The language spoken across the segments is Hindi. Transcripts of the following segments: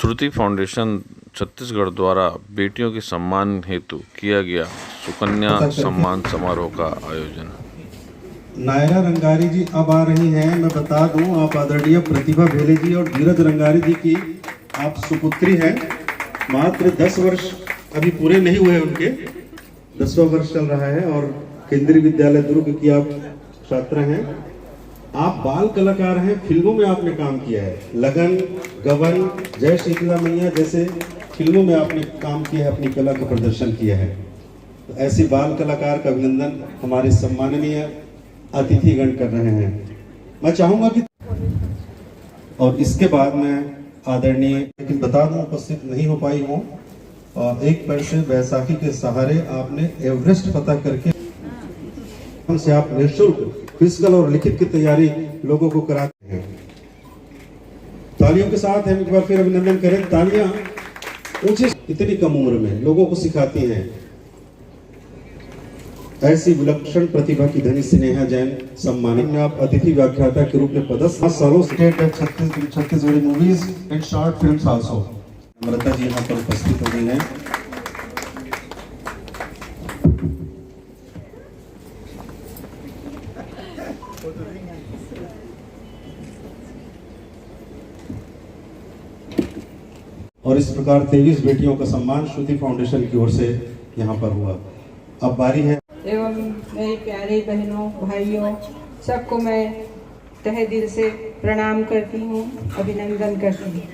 श्रुति फाउंडेशन छत्तीसगढ़ द्वारा बेटियों के सम्मान हेतु किया गया सुकन्या सम्मान समारोह का आयोजन। नायरा रंगारी जी अब आ रही हैं। मैं बता दूं, आप आदरणीय प्रतिभा भेले जी और धीरज रंगारी जी की आप सुपुत्री हैं। मात्र 10 वर्ष अभी पूरे नहीं हुए उनके, 10वां वर्ष चल रहा है और केंद्रीय विद्यालय दुर्ग की आप छात्रा हैं। आप बाल कलाकार हैं, फिल्मों में आपने काम किया है, लगन, गबन, जय शीतला मैया जैसे फिल्मों में आपने काम किया है, अपनी कला का प्रदर्शन किया है। तो ऐसे बाल कलाकार का अभिनंदन हमारे सम्माननीय अतिथिगण कर रहे हैं। मैं चाहूंगा कि और इसके बाद मैं आदरणीय, लेकिन बता दूं उपस्थित नहीं हो पाई हूं, और एक पैर से बैसाखी के सहारे आपने एवरेस्ट फतह करके हमसे आप निःशुल्क फिजिकल और लिखित की तैयारी लोगों को कराते हैं। तालियों के साथ हम एक बार फिर अभिनंदन करें। तालियां ऊंचे, इतनी कम उम्र में लोगों को सिखाती हैं। ऐसी विलक्षण प्रतिभा की धनी स्नेहा जैन सम्मानित में आप अतिथि व्याख्याता के रूप में पदस्थ। 7 सालों state at Chhattisgarhi movies and short films also. Amrita ji यहाँ पर उपस्थित हो गई हैं। और इस प्रकार 23 बेटियों का सम्मान श्रुति फाउंडेशन की ओर से यहाँ पर हुआ। अब बारी है एवं मेरी प्यारी बहनों, भाइयों, सबको मैं तहे दिल से प्रणाम करती हूँ, अभिनंदन करती हूँ।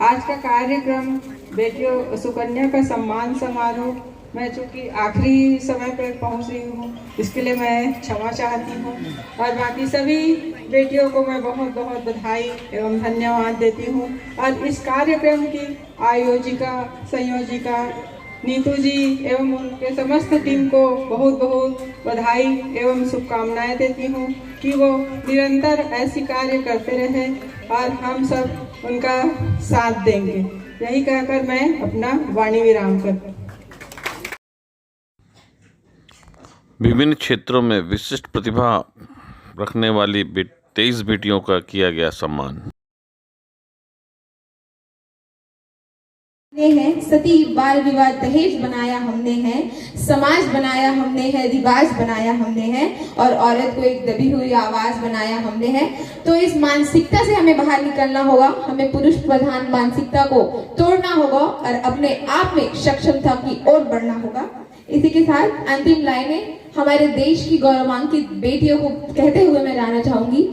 आज का कार्यक्रम बेटियों सुकन्या का सम्मान समारोह, मैं चूँकि आखिरी समय पर पहुँच रही हूँ, इसके लिए मैं क्षमा चाहती हूँ। और बाकी सभी बेटियों को मैं बहुत बहुत बधाई एवं धन्यवाद देती हूँ। और इस कार्यक्रम की आयोजिका, संयोजिका नीतू जी एवं उनके समस्त टीम को बहुत बहुत बधाई एवं शुभकामनाएं देती हूँ कि वो निरंतर ऐसी कार्य करते रहे और हम सब उनका साथ देंगे। यही कहकर मैं अपना वाणी विराम करती हूँ। विभिन्न क्षेत्रों में विशिष्ट प्रतिभा रखने वाली 23 बेटियों का किया गया सम्मान। है सती बाल विवाह दहेज बनाया हमने है, समाज बनाया हमने है, रिवाज बनाया हमने है और औरत को एक दबी हुई आवाज बनाया हमने है। तो इस मानसिकता से हमें बाहर निकलना होगा, हमें पुरुष प्रधान मानसिकता को तोड़ना होगा और अपने आप में सक्षमता की ओर बढ़ना होगा। इसी के साथ अंतिम लाइनें हमारे देश की गौरवान्वित बेटियों को कहते हुए मैं जाना चाहूंगी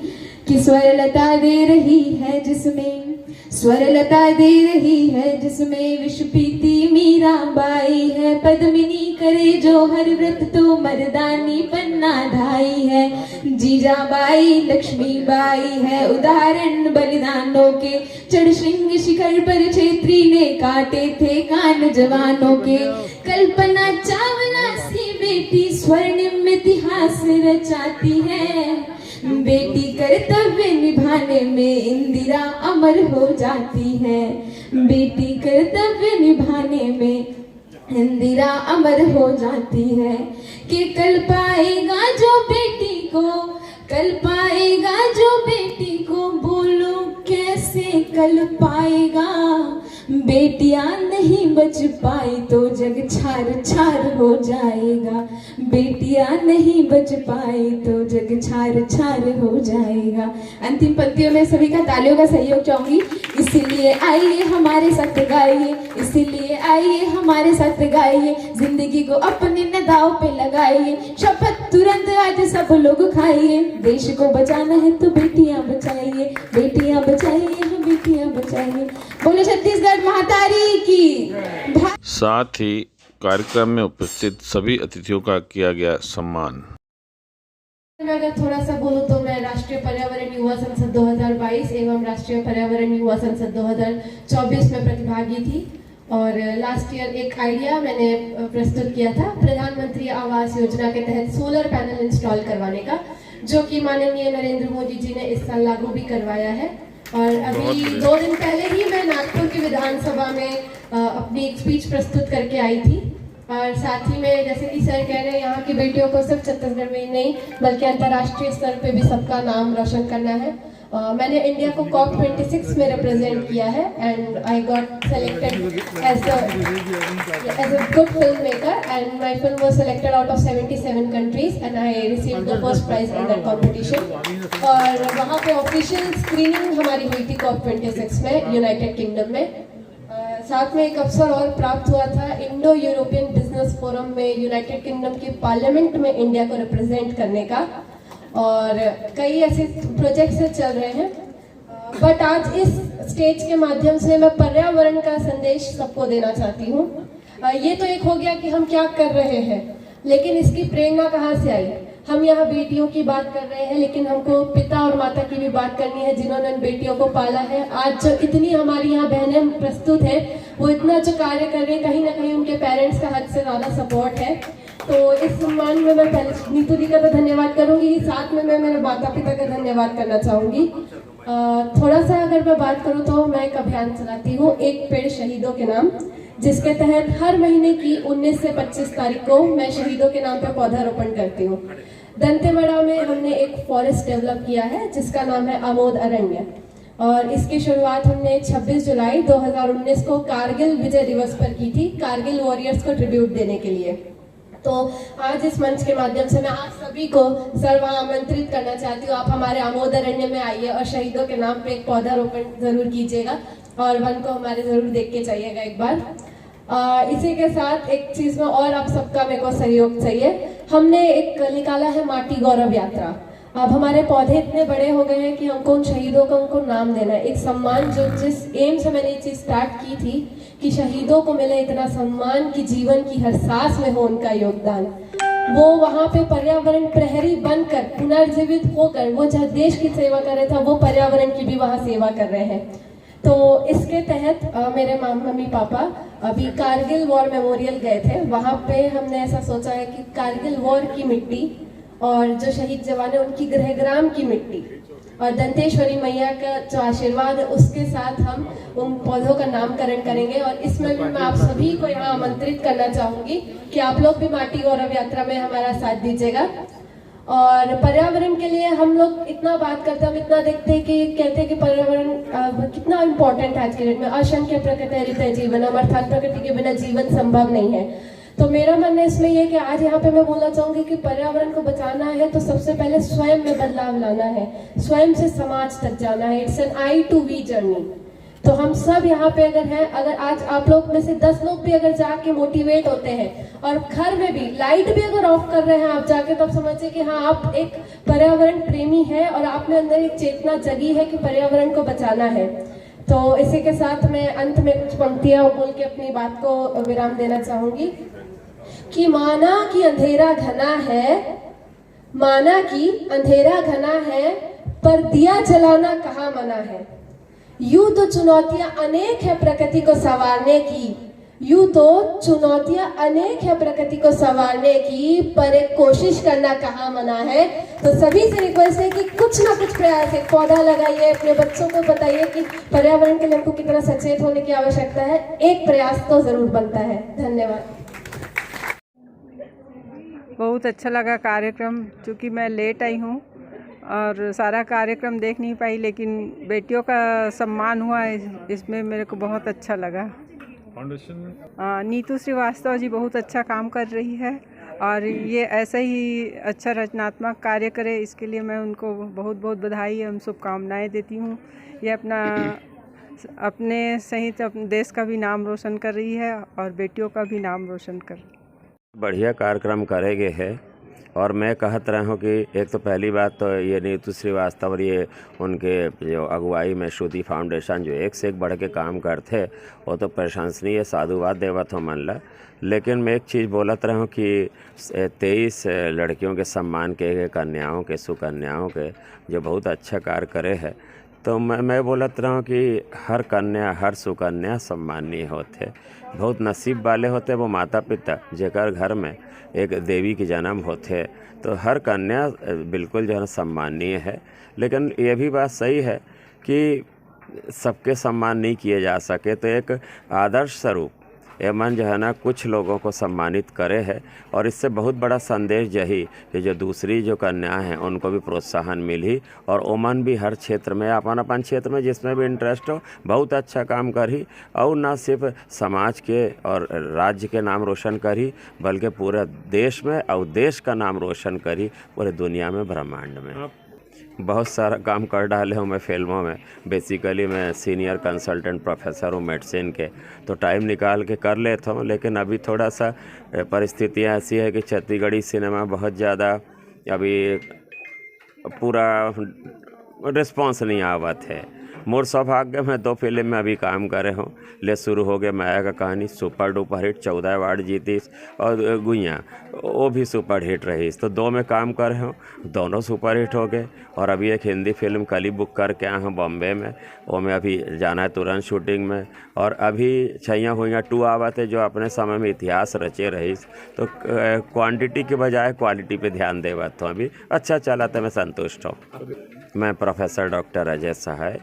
कि स्वरलता दे रही है जिसमें, स्वरलता दे रही है जिसमें विष पीती मीरा बाई है, पद्मिनी करे जो हर व्रत तो मर्दानी पन्ना ढाई है, जीजा बाई लक्ष्मी बाई है उदाहरण बलिदानों के, चढ़ श्रृंग शिखर पर छेत्री ने काटे थे कान जवानों के, कल्पना चावला सी बेटी स्वर्णिम इतिहास रचाती है, बेटी कर्तव्य निभाने में इंदिरा अमर हो जाती है, बेटी कर्तव्य निभाने में इंदिरा अमर हो जाती है। कि कल पाएगा जो बेटी को, कल पाएगा जो बेटी को, बोलो कैसे कल पाएगा, बेटियां नहीं बच पाई तो जग छार छार हो जाएगा, बेटियां नहीं बच पाई तो जग छार छार हो जाएगा। अंतिम पंक्तियों में सभी का तालियों का सहयोग चाहूंगी। इसीलिए आइए हमारे साथ गाइए, इसीलिए आइए हमारे साथ गाइए, जिंदगी को अपने न दाव पे लगाइए, शपथ तुरंत आज सब लोग खाइए, देश को बचाना है तो बेटियां बचाइए, बेटियां बचाइए, हम बेटियां बचाइए। बोलो छत्तीसगढ़ महातारी की। साथ ही कार्यक्रम में उपस्थित सभी अतिथियों का किया गया सम्मान। मैं अगर थोड़ा सा बोलूँ तो मैं राष्ट्रीय पर्यावरण युवा संसद 2022 एवं राष्ट्रीय पर्यावरण युवा संसद 2024 में प्रतिभागी थी और लास्ट ईयर एक आइडिया मैंने प्रस्तुत किया था प्रधानमंत्री आवास योजना के तहत सोलर पैनल इंस्टॉल करवाने का, जो कि माननीय नरेंद्र मोदी जी ने इस साल लागू भी करवाया है। और अभी 2 दिन पहले ही मैं नागपुर की विधानसभा में अपनी एक स्पीच प्रस्तुत करके आई थी और साथ ही में जैसे कि सर कह रहे हैं यहाँ की बेटियों को सिर्फ छत्तीसगढ़ में ही नहीं बल्कि अंतर्राष्ट्रीय स्तर पे भी सबका नाम रोशन करना है मैंने इंडिया को COP26 में रिप्रेजेंट किया है and I got selected as a good film maker and my film was selected out of 77 countries and I received the first prize in that competition. और वहाँ पे ऑफिशियल स्क्रीनिंग हमारी हुई थी COP26 में यूनाइटेड किंगडम में। साथ में एक अवसर और प्राप्त हुआ था इंडो यूरोपियन बिजनेस फोरम में यूनाइटेड किंगडम के पार्लियामेंट में इंडिया को रिप्रेजेंट करने का, और कई ऐसे प्रोजेक्ट्स चल रहे हैं। बट आज इस स्टेज के माध्यम से मैं पर्यावरण का संदेश सबको देना चाहती हूँ। ये तो एक हो गया कि हम क्या कर रहे हैं, लेकिन इसकी प्रेरणा कहाँ से आई। हम यहाँ बेटियों की बात कर रहे हैं, लेकिन हमको पिता और माता की भी बात करनी है जिन्होंने उन बेटियों को पाला है। आज जो इतनी हमारी यहाँ बहनें प्रस्तुत हैं, वो इतना जो कार्य कर रहे हैं, कहीं ना कहीं उनके पेरेंट्स का हद से ज़्यादा सपोर्ट है। तो इस सम्मान में मैं पहले नीतू दी का तो धन्यवाद करूँगी, साथ में मैं मेरे माता पिता का धन्यवाद करना चाहूँगी। थोड़ा सा अगर मैं बात करूँ तो मैं एक अभियान चलाती हूँ, एक पेड़ शहीदों के नाम, जिसके तहत हर महीने की 19 से 25 तारीख को मैं शहीदों के नाम पर पौधारोपण करती हूँ। दंतेवाड़ा में हमने एक फॉरेस्ट डेवलप किया है जिसका नाम है आमोद अरण्य, और इसकी शुरुआत हमने 26 जुलाई 2019 को कारगिल विजय दिवस पर की थी, कारगिल वॉरियर्स को ट्रिब्यूट देने के लिए। तो आज इस मंच के माध्यम से मैं आप सभी को सर्वहां आमंत्रित करना चाहती हूँ, आप हमारे आमोद अरण्य में आइए और शहीदों के नाम पे एक पौधारोपण जरूर कीजिएगा और वन को हमारे जरूर देख के जाइएगा एक बार। इसी के साथ एक चीज में और आप सबका मेरे को सहयोग चाहिए। हमने एक निकाला है माटी गौरव यात्रा। अब हमारे पौधे इतने बड़े हो गए हैं कि हमको उन शहीदों का उनको नाम देना है, एक सम्मान जो जिस एम से मैंने ये चीज स्टार्ट की थी कि शहीदों को मिले इतना सम्मान कि जीवन की हर सांस में हो उनका योगदान। वो वहाँ पे पर्यावरण प्रहरी बनकर पुनर्जीवित होकर वो जहाँ देश की सेवा कर रहे थे, वो पर्यावरण की भी वहाँ सेवा कर रहे हैं। तो इसके तहत मेरे मम्मी पापा अभी कारगिल वॉर मेमोरियल गए थे। वहाँ पे हमने ऐसा सोचा है कि कारगिल वॉर की मिट्टी और जो शहीद जवान है उनकी गृहग्राम की मिट्टी और दंतेश्वरी मैया का जो आशीर्वाद है उसके साथ हम उन पौधों का नामकरण करेंगे। और इसमें भी मैं आप सभी को यहाँ आमंत्रित करना चाहूँगी कि आप लोग भी माटी गौरव यात्रा में हमारा साथ दीजिएगा। और पर्यावरण के लिए हम लोग इतना बात करते हैं, हम इतना देखते हैं कि कहते हैं कि पर्यावरण कितना इम्पोर्टेंट है आज के डेट में। असंख्य प्रकृति हरित जीवनम, अर्थात प्रकृति के बिना जीवन संभव नहीं है। तो मेरा मानना इसमें यह कि आज यहाँ पे मैं बोलना चाहूंगी कि पर्यावरण को बचाना है तो सबसे पहले स्वयं में बदलाव लाना है, स्वयं से समाज तक जाना है। It's an I to we journey. तो हम सब यहाँ पे अगर हैं, अगर आज आप लोग में से 10 लोग भी अगर जाके मोटिवेट होते हैं और घर में भी लाइट भी अगर ऑफ कर रहे हैं आप जाके, तब समझिए कि हाँ आप एक पर्यावरण प्रेमी है और आप में अंदर एक चेतना जगी है कि पर्यावरण को बचाना है। तो इसी के साथ मैं अंत में कुछ पंक्तियां बोल के अपनी बात को विराम देना चाहूंगी कि माना कि अंधेरा घना है, माना कि अंधेरा घना है, पर दिया जलाना कहाँ मना है। यूं तो चुनौतियां अनेक है प्रकृति को संवारने की, यूं तो चुनौतियां अनेक है प्रकृति को संवारने की, पर एक कोशिश करना कहाँ मना है। तो सभी से रिक्वेस्ट है कि कुछ ना कुछ प्रयास, एक पौधा लगाइए, अपने बच्चों को बताइए कि पर्यावरण के लिए हमको कितना सचेत होने की आवश्यकता है। एक प्रयास तो जरूर बनता है। धन्यवाद। बहुत अच्छा लगा कार्यक्रम, क्योंकि मैं लेट आई हूँ और सारा कार्यक्रम देख नहीं पाई, लेकिन बेटियों का सम्मान हुआ इसमें मेरे को बहुत अच्छा लगा। फाउंडेशन नीतू श्रीवास्तव जी बहुत अच्छा काम कर रही है और ये ऐसे ही अच्छा रचनात्मक कार्य करे, इसके लिए मैं उनको बहुत बहुत बधाई एवं शुभकामनाएँ देती हूँ। ये अपने सहित अपने देश का भी नाम रोशन कर रही है और बेटियों का भी नाम रोशन कर रही है। बढ़िया कार्यक्रम करेंगे है। और मैं कहत रहा हूँ कि एक तो पहली बात तो ये नीतू श्रीवास्तव और ये उनके जो अगुवाई में श्रुति फाउंडेशन जो एक से एक बढ़ के काम करते, वो तो प्रशंसनीय, साधुवाद देवत हो मन ला। लेकिन मैं एक चीज़ बोलत रहा हूँ कि 23 लड़कियों के सम्मान के, कन्याओं के, सुकन्याओं के जो बहुत अच्छा कार्य करे है, तो मैं बोलत रहा हूँ कि हर कन्या, हर सुकन्या सम्मानीय होते, बहुत नसीब वाले होते वो माता पिता जेकर घर में एक देवी के जन्म होते। तो हर कन्या बिल्कुल जो है सम्मानीय है। लेकिन ये भी बात सही है कि सबके सम्मान नहीं किए जा सके, तो एक आदर्श स्वरूप ये मन जो है ना कुछ लोगों को सम्मानित करे है और इससे बहुत बड़ा संदेश यही कि जो दूसरी जो कन्या हैं उनको भी प्रोत्साहन मिली और वो मन भी हर क्षेत्र में अपन अपन क्षेत्र में जिसमें भी इंटरेस्ट हो बहुत अच्छा काम करी और ना सिर्फ समाज के और राज्य के नाम रोशन करी बल्कि पूरे देश में और देश का नाम रोशन करी पूरे दुनिया में ब्रह्मांड में। बहुत सारा काम कर डाले हूँ मैं फिल्मों में। बेसिकली मैं सीनियर कंसल्टेंट प्रोफेसर हूँ मेडिसिन के, तो टाइम निकाल के कर लेता हूँ, लेकिन अभी थोड़ा सा परिस्थितियाँ ऐसी है कि छत्तीसगढ़ी सिनेमा बहुत ज़्यादा अभी पूरा रिस्पॉन्स नहीं आवत है। मोर सौभाग्य में 2 फिल्म में अभी काम करे हूँ। ले शुरू हो गया माया का कहानी, सुपर डुपर हिट, 14 अवार्ड जीती, और गुइयाँ वो भी सुपर हिट रही। तो 2 में काम करे हूँ, दोनों सुपर हिट हो गए। और अभी एक हिंदी फिल्म कली बुक करके आया हूँ बॉम्बे में, वो में अभी जाना है तुरंत शूटिंग में। और अभी छैया हुइयाँ 2 आवत है जो अपने समय में इतिहास रचे रही। तो क्वांटिटी के बजाय क्वालिटी पे ध्यान देवा, तो अभी अच्छा चला तो मैं संतुष्ट हूँ। मैं प्रोफेसर डॉक्टर अजय सहाय,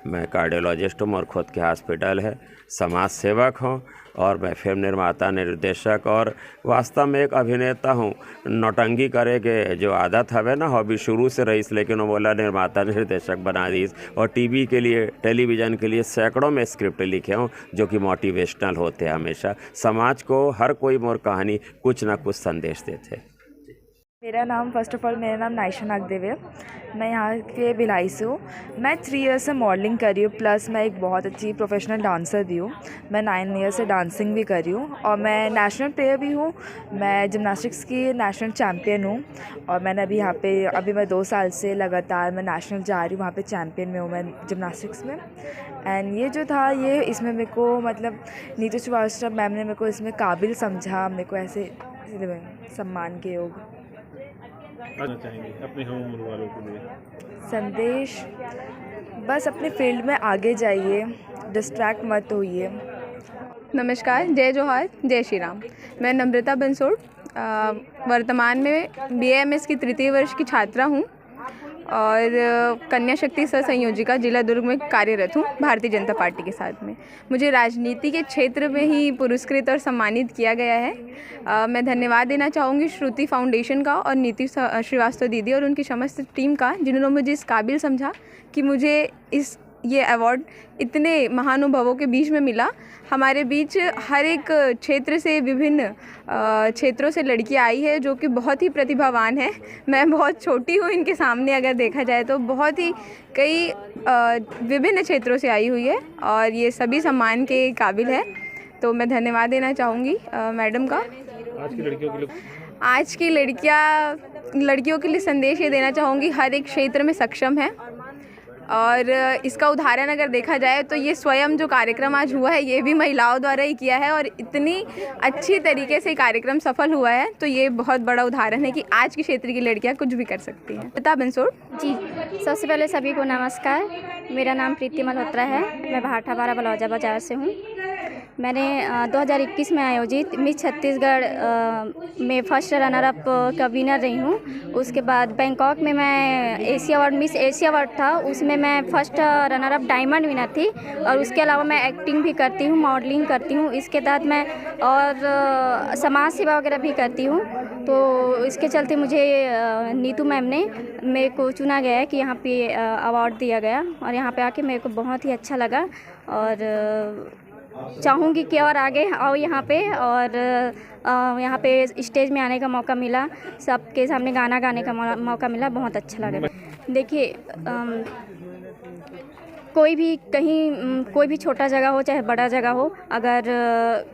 मैं कार्डियोलॉजिस्ट हूँ और खुद के हॉस्पिटल है, समाज सेवक हूँ और मैं फिल्म निर्माता निर्देशक और वास्तव में एक अभिनेता हूँ। नौटंकी करे के जो आदत हवे ना हॉबी शुरू से रही, लेकिन वो बोला निर्माता निर्देशक बना दी। और टीवी के लिए टेलीविज़न के लिए सैकड़ों में स्क्रिप्ट लिखे हूँ जो कि मोटिवेशनल होते हैं, हमेशा समाज को हर कोई मोर कहानी कुछ ना कुछ संदेश देते। मेरा नाम फर्स्ट ऑफ ऑल मेरा नाम नायशा नागदेव है। मैं यहाँ के भिलाई से हूँ। मैं 3 ईयर से मॉडलिंग कर रही हूँ, प्लस मैं एक बहुत अच्छी प्रोफेशनल डांसर भी हूँ। मैं 9 ईयर से डांसिंग भी कर रही हूँ और मैं नेशनल प्लेयर भी हूँ। मैं जिम्नास्टिक्स की नेशनल चैम्पियन हूँ और मैंने अभी मैं 2 साल से लगातार मैं नेशनल जा रही हूँ, वहाँ पे चैम्पियन में हूँ मैं जिम्नास्टिक्स में। एंड ये जो था ये इसमें मेरे को मतलब नीतू श्रीवास्तव मैम ने मेरे को इसमें काबिल समझा, मेरे को ऐसे सम्मान के योग चाहेंगे अपने हम उम्र वालों के लिए संदेश, बस अपने फील्ड में आगे जाइए, डिस्ट्रैक्ट मत होइए। नमस्कार, जय जोहार, जय श्री राम। मैं नम्रता बंसोड़ वर्तमान में BAMS की 3य वर्ष की छात्रा हूँ और कन्या शक्ति सह संयोजिका जिला दुर्ग में कार्यरत हूँ भारतीय जनता पार्टी के साथ में। मुझे राजनीति के क्षेत्र में ही पुरस्कृत और सम्मानित किया गया है। मैं धन्यवाद देना चाहूँगी श्रुति फाउंडेशन का और नीति श्रीवास्तव दीदी और उनकी समस्त टीम का, जिन्होंने मुझे इस काबिल समझा कि मुझे ये अवार्ड इतने महानुभावों के बीच में मिला। हमारे बीच हर एक क्षेत्र से विभिन्न क्षेत्रों से लड़कियां आई है जो कि बहुत ही प्रतिभावान है। मैं बहुत छोटी हूँ इनके सामने, अगर देखा जाए तो बहुत ही कई विभिन्न क्षेत्रों से आई हुई है और ये सभी सम्मान के काबिल है। तो मैं धन्यवाद देना चाहूँगी मैडम का। आज की लड़कियों के लिए संदेश ये देना चाहूँगी, हर एक क्षेत्र में सक्षम है और इसका उदाहरण अगर देखा जाए तो ये स्वयं जो कार्यक्रम आज हुआ है ये भी महिलाओं द्वारा ही किया है और इतनी अच्छी तरीके से कार्यक्रम सफल हुआ है। तो ये बहुत बड़ा उदाहरण है कि आज के क्षेत्र की लड़कियां कुछ भी कर सकती हैं। नम्रता बंसोड़ जी, सबसे पहले सभी को नमस्कार। मेरा नाम प्रीति मल्होत्रा है। मैं भाटापारा बलौजा बाजार से हूँ। मैंने 2021 में आयोजित मिस छत्तीसगढ़ में फर्स्ट रनर अप का विनर रही हूँ। उसके बाद बैंकॉक में मैं Asia award miss Asia award था, उसमें मैं first runner up diamond winner थी। और उसके अलावा मैं एक्टिंग भी करती हूँ, मॉडलिंग करती हूँ। इसके तहत मैं और समाज सेवा वगैरह भी करती हूँ। तो इसके चलते मुझे नीतू मैम ने मेरे को चुना गया है कि यहाँ पे अवार्ड दिया गया और यहाँ पे आके मेरे को बहुत ही अच्छा लगा और चाहूँगी कि और आगे आओ यहाँ पे। और यहाँ पे स्टेज में आने का मौका मिला, सबके सामने गाना गाने का मौका मिला, बहुत अच्छा लगा। देखिए कोई भी छोटा जगह हो चाहे बड़ा जगह हो, अगर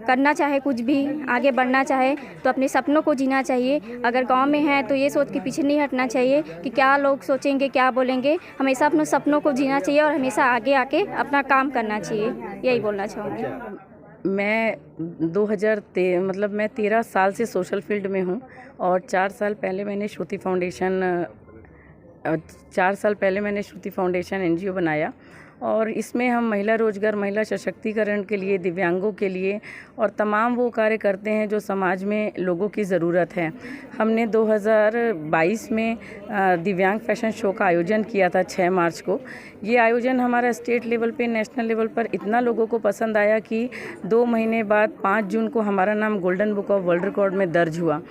करना चाहे कुछ भी, आगे बढ़ना चाहे तो अपने सपनों को जीना चाहिए। अगर गांव में है तो ये सोच के पीछे नहीं हटना चाहिए कि क्या लोग सोचेंगे, क्या बोलेंगे। हमेशा अपने सपनों को जीना चाहिए और हमेशा आगे आके अपना काम करना चाहिए, यही बोलना चाहूँगी। मैं 13 साल से सोशल फील्ड में हूँ और 4 साल पहले मैंने श्रुति फाउंडेशन NGO बनाया और इसमें हम महिला रोजगार, महिला सशक्तिकरण के लिए, दिव्यांगों के लिए और तमाम वो कार्य करते हैं जो समाज में लोगों की ज़रूरत है। हमने 2022 में दिव्यांग फैशन शो का आयोजन किया था 6 मार्च को। ये आयोजन हमारा स्टेट लेवल पे, नेशनल लेवल पर इतना लोगों को पसंद आया कि 2 महीने बाद 5 जून को हमारा नाम golden book of world record में दर्ज हुआ।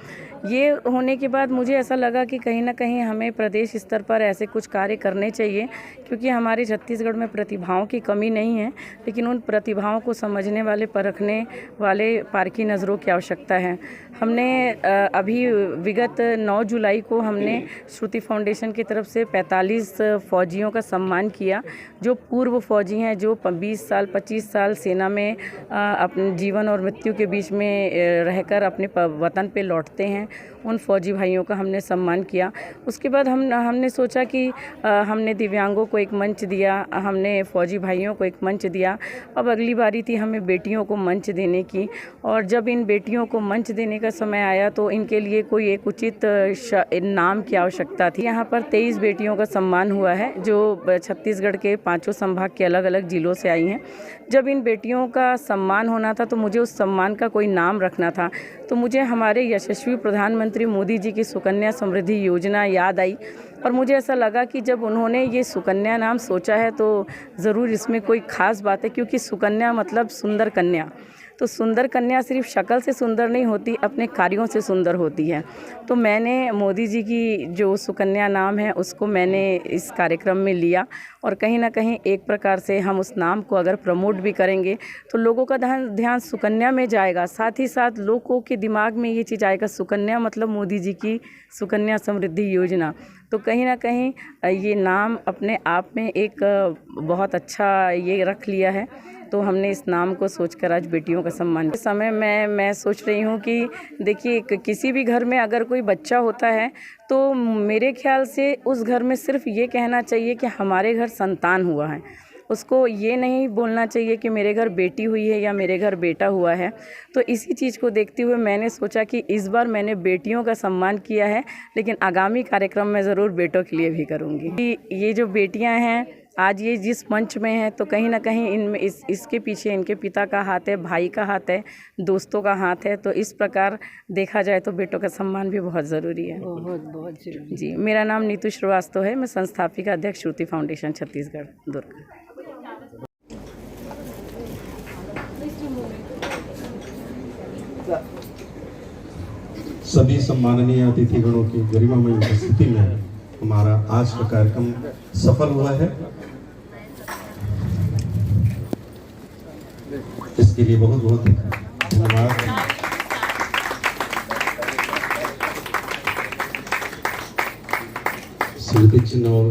ये होने के बाद मुझे ऐसा लगा कि कहीं ना कहीं हमें प्रदेश स्तर पर ऐसे कुछ कार्य करने चाहिए, क्योंकि हमारे छत्तीसगढ़ में प्रतिभाओं की कमी नहीं है, लेकिन उन प्रतिभाओं को समझने वाले, परखने वाले पारखी नज़रों की आवश्यकता है। हमने अभी विगत 9 जुलाई को हमने श्रुति फाउंडेशन की तरफ से 45 फौजियों का सम्मान किया, जो पूर्व फौजी हैं, जो 20 साल 25 साल सेना में अपने जीवन और मृत्यु के बीच में रहकर अपने वतन पे लौटते हैं। उन फौजी भाइयों का हमने सम्मान किया। उसके बाद हमने सोचा कि हमने दिव्यांगों को एक मंच दिया, हमने फौजी भाइयों को एक मंच दिया। अब अगली बारी थी हमें बेटियों को मंच देने की, और जब इन बेटियों को मंच देने का समय आया तो इनके लिए कोई एक उचित नाम की आवश्यकता थी। यहाँ पर 23 बेटियों का सम्मान हुआ है, जो छत्तीसगढ़ के 5 संभाग के अलग अलग जिलों से आई हैं। जब इन बेटियों का सम्मान होना था तो मुझे उस सम्मान का कोई नाम रखना था, तो मुझे हमारे यशस्वी प्रधानमंत्री मोदी जी की सुकन्या समृद्धि योजना याद आई, और मुझे ऐसा लगा कि जब उन्होंने ये सुकन्या नाम सोचा है तो ज़रूर इसमें कोई ख़ास बात है, क्योंकि सुकन्या मतलब सुंदर कन्या। तो सुंदर कन्या सिर्फ शक्ल से सुंदर नहीं होती, अपने कार्यों से सुंदर होती है। तो मैंने मोदी जी की जो सुकन्या नाम है उसको मैंने इस कार्यक्रम में लिया, और कहीं ना कहीं एक प्रकार से हम उस नाम को अगर प्रमोट भी करेंगे तो लोगों का ध्यान सुकन्या में जाएगा, साथ ही साथ लोगों के दिमाग में ये चीज़ आएगा, सुकन्या मतलब मोदी जी की सुकन्या समृद्धि योजना। तो कहीं ना कहीं ये नाम अपने आप में एक बहुत अच्छा ये रख लिया है। तो हमने इस नाम को सोचकर आज बेटियों का सम्मान। इस समय मैं सोच रही हूँ कि देखिए, किसी भी घर में अगर कोई बच्चा होता है तो मेरे ख्याल से उस घर में सिर्फ ये कहना चाहिए कि हमारे घर संतान हुआ है। उसको ये नहीं बोलना चाहिए कि मेरे घर बेटी हुई है या मेरे घर बेटा हुआ है। तो इसी चीज़ को देखते हुए मैंने सोचा कि इस बार मैंने बेटियों का सम्मान किया है, लेकिन आगामी कार्यक्रम में ज़रूर बेटों के लिए भी करूँगी। ये जो बेटियाँ हैं आज ये जिस मंच में हैं, तो कहीं ना कहीं इनमें इसके पीछे इनके पिता का हाथ है, भाई का हाथ है, दोस्तों का हाथ है। तो इस प्रकार देखा जाए तो बेटों का सम्मान भी बहुत ज़रूरी है। बहुत जरूरी। जी, मेरा नाम नीतू श्रीवास्तव है। मैं संस्थापिका अध्यक्ष श्रुति फाउंडेशन छत्तीसगढ़ दुर्ग। सभी सम्माननीय अतिथिगणों की गरिमामय उपस्थिति में हमारा आज का कार्यक्रम सफल हुआ है। इसके लिए बहुत बहुत धन्यवाद। स्मृति चिन्ह और